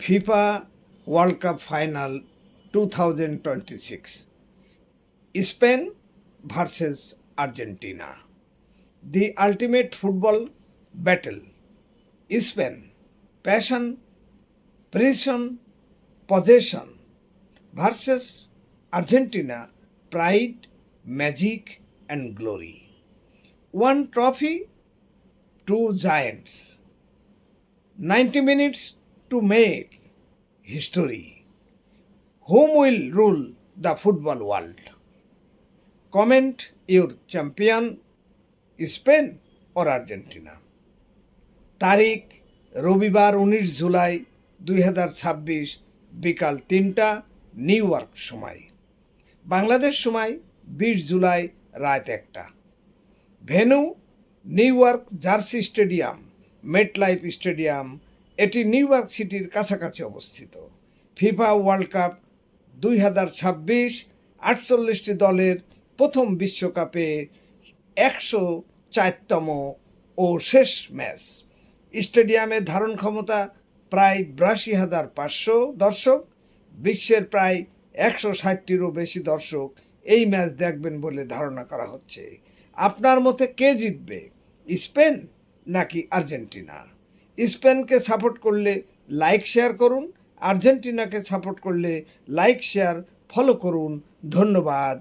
FIFA World Cup Final 2026, Spain versus Argentina, the ultimate football battle. Spain, passion, precision, possession versus Argentina, pride, magic and glory. One trophy, two giants. 90 minutes to make history. Whom will rule the football world? Comment your champion, Spain or Argentina. তারিখ রবিবার 19 জুলাই 2026 বিকাল 3টা new York সময়। বাংলাদেশ সময় 20 জুলাই রাত 1টা। Venue New York Jersey stadium, MetLife stadium. এটি নিউ ইয়র্ক সিটির কাছাকাছি অবস্থিত। ফিফা ওয়ার্ল্ড কাপ 2026 48টি দলের প্রথম বিশ্বকাপে 104তম ও শেষ ম্যাচ। স্টেডিয়ামের ধারণ ক্ষমতা প্রায় 82,500 দর্শক। বিশ্বের প্রায় 160টিরও বেশি দর্শক এই ম্যাচ দেখবেন বলে ধারণা করা হচ্ছে। আপনার মতে কে জিতবে, স্পেন নাকি আর্জেন্টিনা? স্পেনকে সাপোর্ট করলে লাইক শেয়ার করুন, আর্জেন্টিনাকে সাপোর্ট করলে লাইক শেয়ার ফলো করুন। ধন্যবাদ।